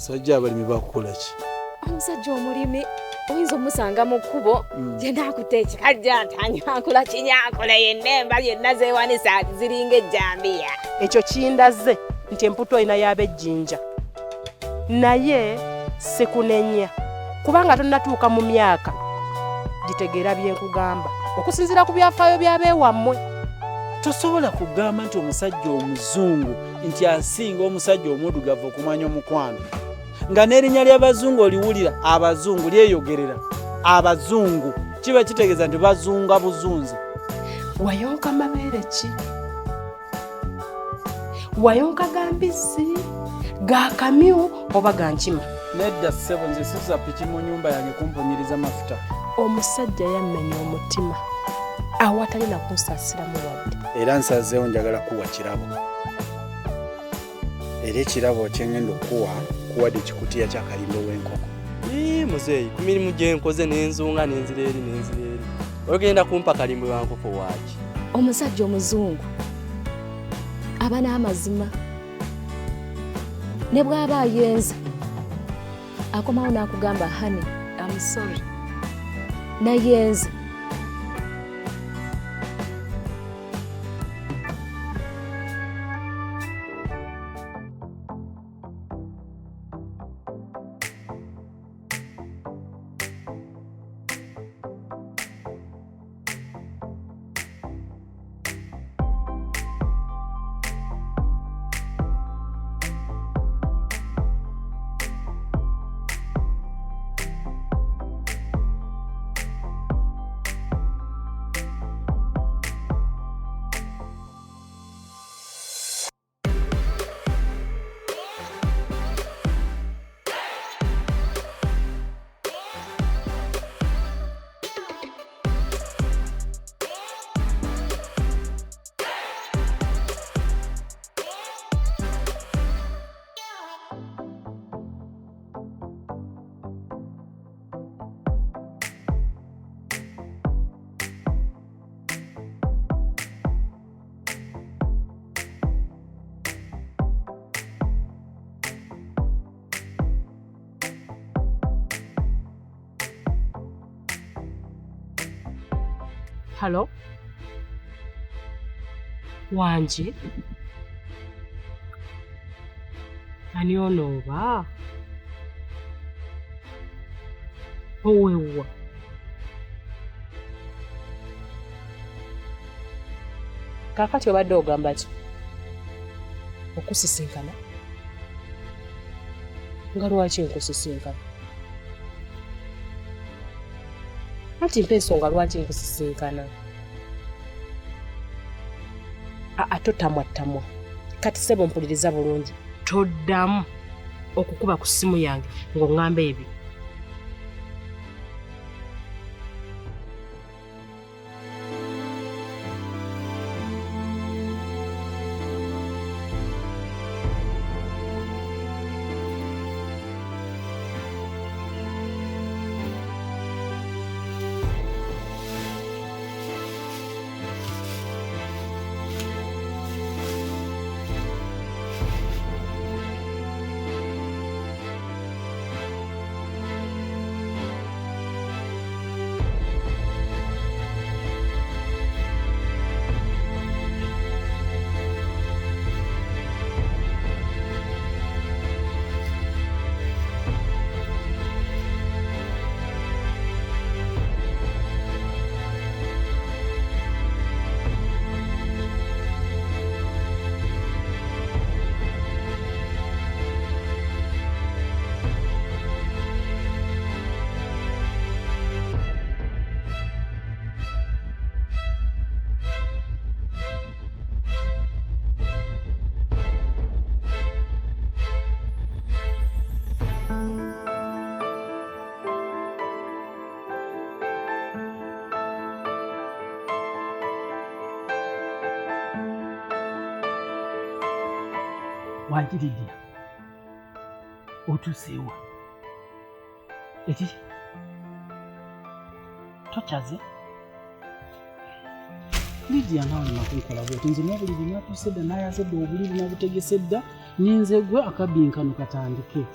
Sajja abalimi bakola ki? Omusajja omulimi oyinza omusanga mu kkubo genda akutte ekikajja atanyankula kinyankula yennemba yenna zeewanisa ziringa ejjambiya. Ekyo kindaze nti emputo ina y'abejjinja naye sikunenya kubanga tonnatuuka mu myaka gitegeera byenkugamba okusinziira ku byafaayo by'abeewammwe. Tosobola kugamba nti omusajja omuzungu nti asinga omusajja omuddugavu okumanya omukwano nga n'erinnya ly'abazungu oliwulira abazungu lyeyogerera abazungu kiba kitegeeza nti bazunga buzunzi. Wayonka mabeere ki? Wayonka gambisi ga kamyu oba ga nkima? Nedda ssebo nze sisa piki mu nnyumba yange kumpunyiriza mafuta. Omusajja yammenya omutima awatali na kunsaasiramu wadde. Era nsazeewo njagala kuwa kirabo. Era ekirabo kyengenda kuwadde ekikutiya ky'akalimbo w'enkoko. Muzeeyi ku mirimu gye nkoze n'enzunga n'enzireeri. Ogenda kumpa kalimbo wa nkoko waaki? Omusajja omuzungu aba n'amazima ne bw'aba ayenza akomawo n'akugamba honey I'm sorry nayenza. Halo? Wanji? Ani ono oba? Owewa. Kakati obadde ogamba ki? Okusisinkana? Nga lwaki nkusisinkana? Ati mpa ensonga lwaki nkusisinkana? Totamwa. Kati ssebo mpuliriza bulungi. Toddamu okukuba ku ssimu yange ng'oŋŋamba ebyo. Wanji Lydia, otuuseewo eki tokyaze Lydia nawe nakunkola bweti nze n'obuliri natuuse dda nayaze dda obuliri nabutegese dda ninze gwe akabinkano katandike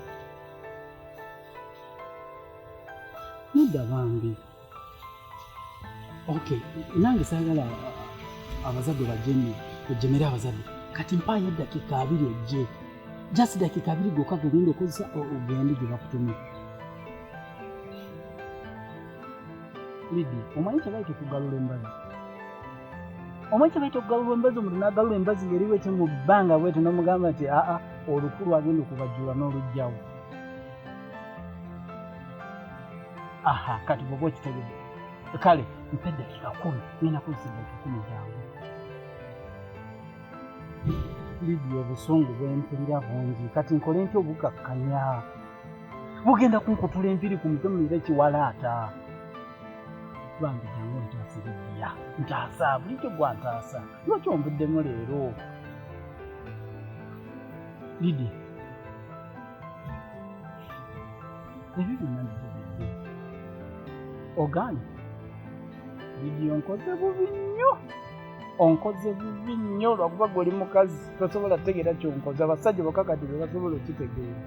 Sidda bambi. Okay, nange saagala abazadde bajjeni ojjemere abazadde. Kati mpaayo eddakiika 2 ojje. Just dakiika 2 gokka genda okozesa ogende gye bakutumye. Lidi, omanyi kye bayita okugalula embazi? Omanyi kye bayita okugalula embazi, omuntu n'agalula embazi ng'eriwo ekyo mu bbanga bw'etyo n'omugamba nti olukulu agenda okubajjula n'olugjawo. Aha, kati bw'oba okitegeeza. Kale, mpa eddakiika 10, ngenda kozesa eddakiika 10 jangu. Lidi, obusungu bw'empulira bungi, kati nkole ntya obukakkanya? Bugenda kunkutula empiri ku mutwe mulira ekiwalaata. Bambi jangu ntaasiriddya. Ntaasa, bulijjo gwantaasa. Lwaki onvuddemu leero? Lidi, ebyo byonna mbitegeeze. Ogaanye? Lidi, onkoze bubi nnyo. Onkoze bubi nnyo lwakuba ggwe oli mukazi tosobola kutegeera kyonkoze. Abasajja bokka kati be basobola okitegeera.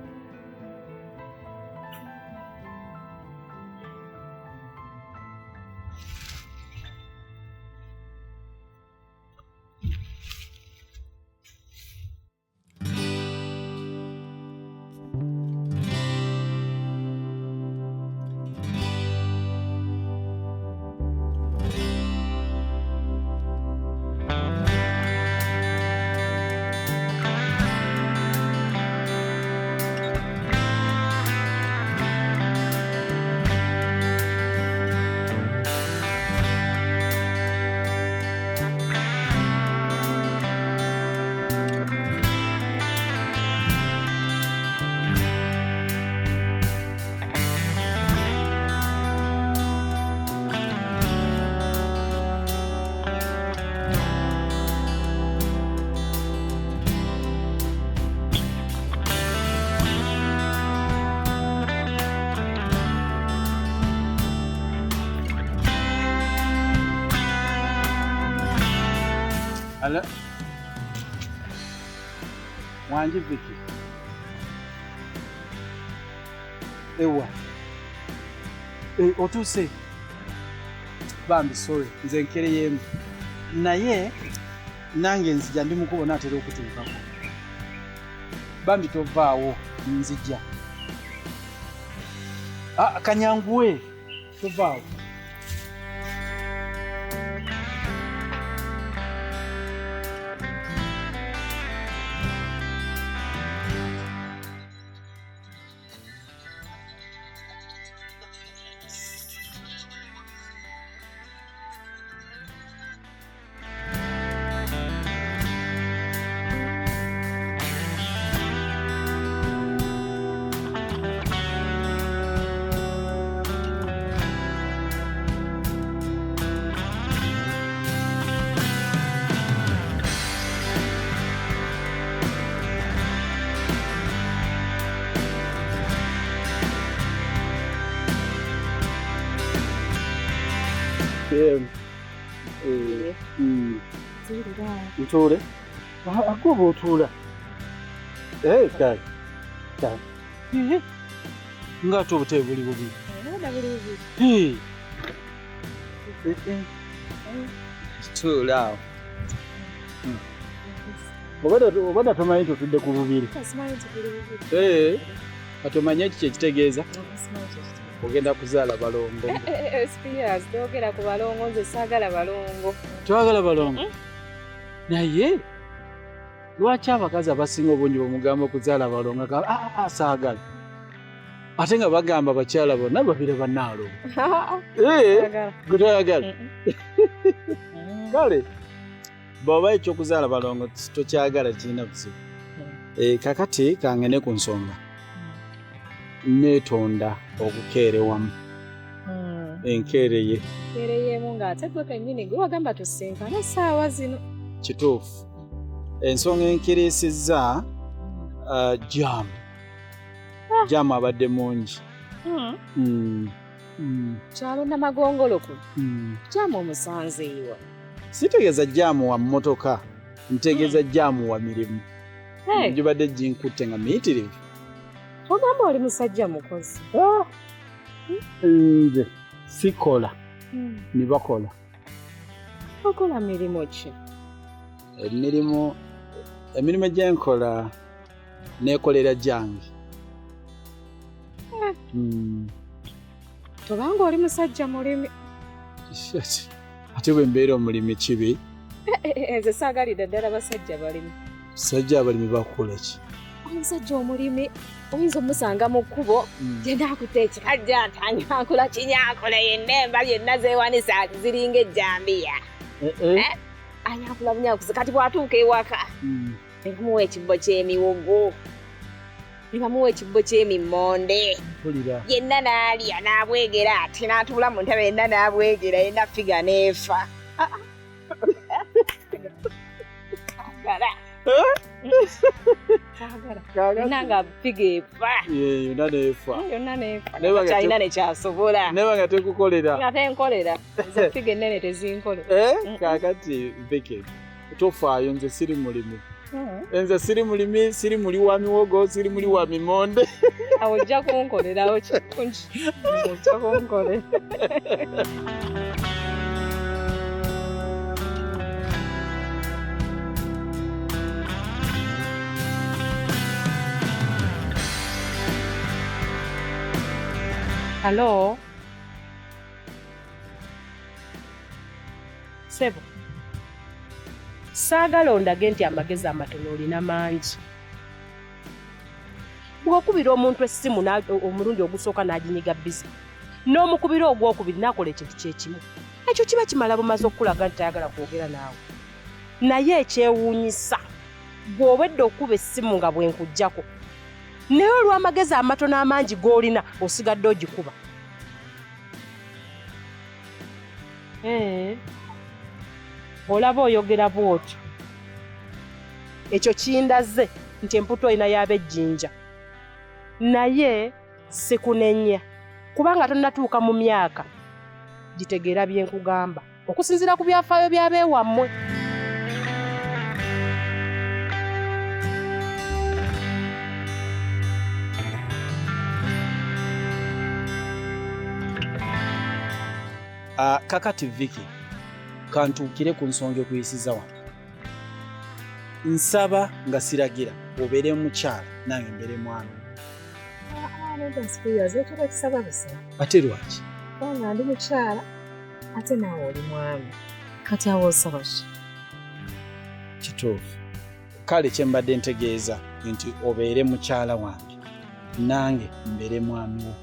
Ala. Wanji Vicky. Ewa. Otuse. Bambi sorry. Nze nkereyemu. Naye nange nzija ndi mukubona atera okutuukako. Bambi tovaawo nzija. Kanyanguwe. Tovaawo. Ntule? Akuba otula. Kale. Ng'ate obutebe buli bubi. Tula awo. Obadde tomanyi totudde ku bubiri. Kati omanyi eki kyekitegeeza? Ogenda kuzaala balongo. Experience toogera ku balongo, nze saagala balongo. Twagala balongo? Naye lwaki abakazi abasinga obungi bwemugamba okuzaala balongo saagala? Ate nga bagamba abakyala bonna babire bannaalo. Gwe toyagala? Kale bw'oba ekyokuzaala balongo tokyagala kirina buzibu. Kakati kangene ku nsonga. Neetonda okukeerewamu. Enkeereye. Nkeereyemu ng'ate gwe kennyini gwe wagamba tusinkana essaawa zino. Kituufu. Ensonga enkereesezza jaamu. Jaamu abadde mungi. Kyalo Namagongolo ku. Jaamu omusanzeewa. Sitegeeza jaamu wa mmotoka, ntegeeza jaamu wa mirimu. Gibadde ginkutte nga miyitirivu. Ogamba oli musajja mukozi. nze sikola nibakola okola mirimu ki? emirimu gyenkola nekolera gyange. Tobanga oli musajja mulimi. Ate bwe mbeera omulimi kibi? Nze saagalidde ddala basajja balimi. Basajja abalimi bakola ki? Omusajja omulimi oyinza omusanga mu kkubo yenna akutte ekikajja ntanyankula kinyakula yenna emba yenna zeewanisa ziringa ejjambiya. Anyankula bunyankuzi kati bw'atuuka ewaka ne bamuwa ekibbo ky'emiwogo ne bamuwa ekibbo ky'emimmonde yenna n'alya n'abwegera ate n'atuula mu ntebe yenna n'abwegera yenna figa n'efa. Yonna nga figa efa. Yonna n'efa. Kyalina ne kyasobola. Neba nga tekukolera. Nga tenkolera. Ezo figa ennene tezinkolera. Kaakati Vicky, tofaayo nze siri mulimi. Nze siri mulimi, siri muli wa miwogo, siri muli wa mimonde. Awo ojja kunkolerawo kirungi. Ojja kunkolera. Halo? Sebo. Saagala ondage nti amagezi amatono olina mangi. Bw'okubira omuntu essimu omulundi ogusooka n'aginyiga bizi, n'omukubira ogwokubiri n'akola ekintu kyekimu, ekyo kiba kimala bumaze okulaga nti tayagala kwogera naawe. Naye ekyewuunyisa bw'obwedde okuba essimu nga bwenkuggyako, naye olw'amagezi amatono amangi g'olina osigadde ogikuba. Olaba oyogera bw'otyo. Ekyo kindaze nti emputu olina y'ab'ejjinja. Naye sikunenya kubanga tonnatuuka mu myaka gitegeera bye nkugamba okusinziira ku byafaayo by'abeewammwe. Kakati Vicky, kantuukire ku nsonga ekuyisiza wano. Nsaba nga siragira obeere mukyala nange mbeere mwami. Ate lwaki? Kubanga ndi mukyala ate naawe oli mwami. Kati awo osaba ki? Kituufu. Kale kye mbadde ntegeeza nti obeere mukyala wange nange mbeere mwami wo.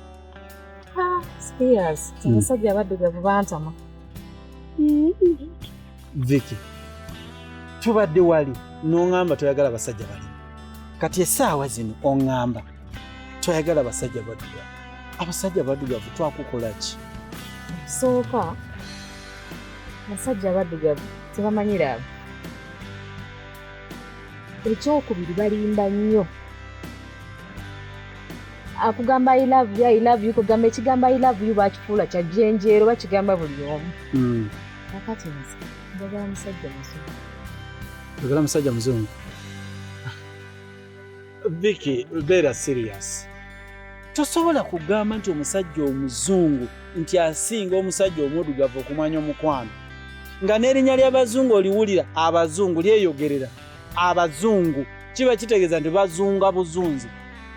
Spears, abasajja abaddugavu bantama. Vicky, tubadde wali n'oŋŋamba toyagala basajja balimu. Kati essaawa zino oŋŋamba toyagala basajja baddugavu. Abasajja baddugavu twakukola ki? Sooka basajja baddugavu tebamanyira abo. Ekyokubiri balimba nnyo. Akugamba I love you kugamba ekigamba I love you bakifuula kya jjenjeero bakigamba buli omu. Kakati nze njagala musajja muzungu. Njagala musajja muzungu? Vicky, beera serious. Tosobola kugamba nti omusajja omuzungu nti asinga omusajja omuddugavu okumanya omukwano. Nga n'erinnya ly'abazungu oliwulira abazungu lyeyogerera. Abazungu kiba kitegeeza nti bazunga buzunzi.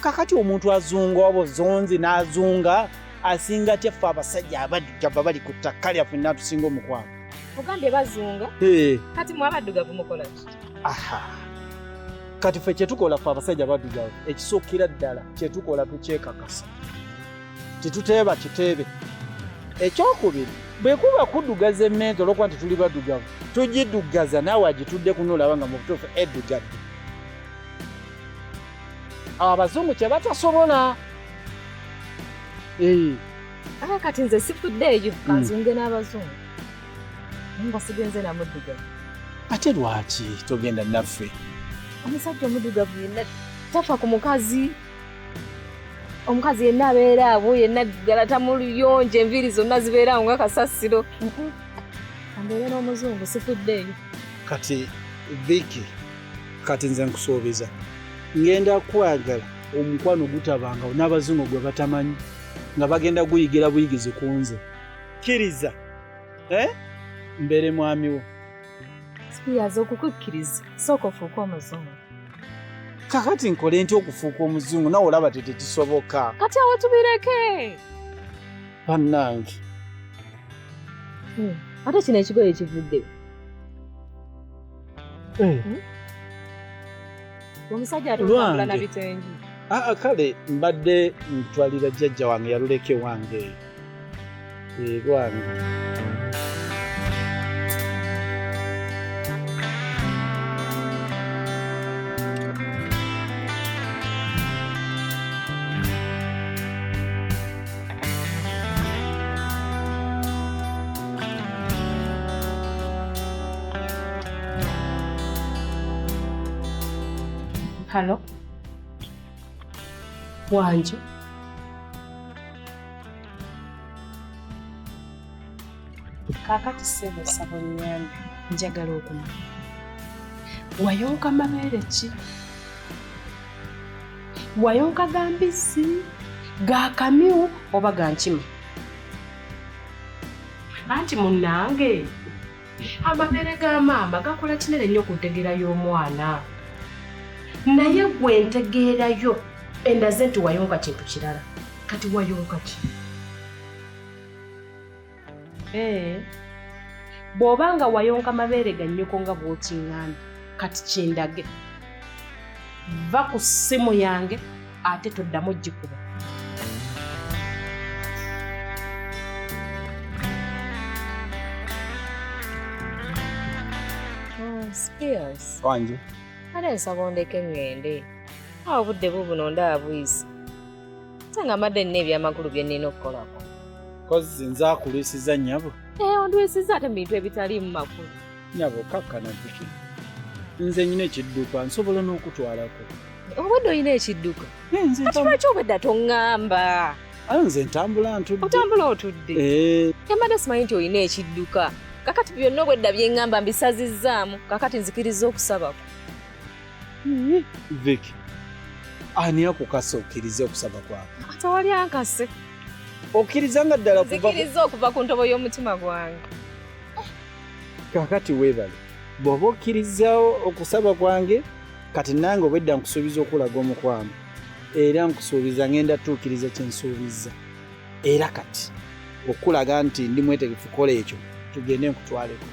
Kakati omuntu azunga obuzonzi n'azunga asinga teffe abasajja abaddugavu bali ku ttaka lyaffe n'atusinga omukwano. Ogambye bazunga? Kati mu abaddugavu mukola ki? Kati ffe kyetukola ffe abasajja abaddugavu ekisookera ddala kyetukola tukyekakasa. Tituteeba kiteebe. Ekyokubiri bwe kuba kuddugaza emmento olwokuba nti tuli baddugavu tugiddugaza naawe agitudde kuno olaba nga mu butuufu eddugadde. Abazungu kye batasobola. Kati nze sifuddeeyo kanzunge n'abazungu. Nga sigenze na muddugavu. Ate lwaki togenda naffe? Omusajja omuddugavu yenna tafa ku mukazi. Omukazi yenna abeera abo yenna galata mu luyonje enviiri zonna zibeerawo nga kasasiro. Ambeera n'omuzungu sifuddeeyo. Kati Vicky, kati nze nkusuubiza ngenda kwagala omukwano gutabanga n'abazungu gwe batamanyi. nga bagenda guyigira buyigizi ku nze. Kkiriza mbeere mwami wo. Spears okukukkiriza sooka ofuuke omuzungu. Kakati nkole ntya okufuuka omuzungu nawe olaba tekisoboka. Kati awo tubireke. Bannange. Ate kino ekigoye kivuddeyo. Omusajja atambula na bitengi. Kale mbadde ntwalira jjajja wange yaluleke wange. Wange. Halo? Wanju? Kaakati ssebo sabo nnyambe njagala okumanya. Wayonka mabeere ki? Wayonka ga mbisi, ga kamyu oba ga nkima? Anti munnange, amabeere ga maama gakola kinene nnyo ku ntegeera y'omwana. Naye gwe ntegeerayo endaze nti wayonka kintu kirala. Kati wayonka ki? Bw'obanga wayonka mabeere ga nnyoko nga bw'okiŋŋambye, kati kindage. Va ku ssimu yange ate toddamu gikuba. Spears. Wange. Ate nsaba ondeke ŋŋende. Awo obudde bubuno ndaba buyise. Ate nga madde nina ebyamakulu bye nnina okukolako. Kozi nze akulwisiza nnyabo. Ondwisiza ate mu bintu ebitaliimu makulu. Nnyabo kakkana biki. Nze nyina ekidduka nsobola n'okutwalako. Obwedde olina ekidduka? Kati lwaki obwedda toŋŋamba? Nze ntambula ntudde. Otambula otudde? Mbadde simanyi nti olina ekidduka. Kakati byonna obwedda bye ŋŋamba mbisazizzaamu. Kakati nzikiriza okusabako. Vicky, ani akukasa okkiriza okusaba kwawe? Ate wali ankase. Okkiriza nga ddala kuva nzikiriza okuva ku ntobo y'omutima gwange. Kakati weebale. Bw'oba okkirizaawo okusaba kwange, kati nange obwedda nkusuubiza okulaga omukwano. Era nkusuubiza ngenda tuukiriza kye nsuubiza. Era kati okulaga nti ndi mwetegefu kola ekyo tugende nkutwaleko.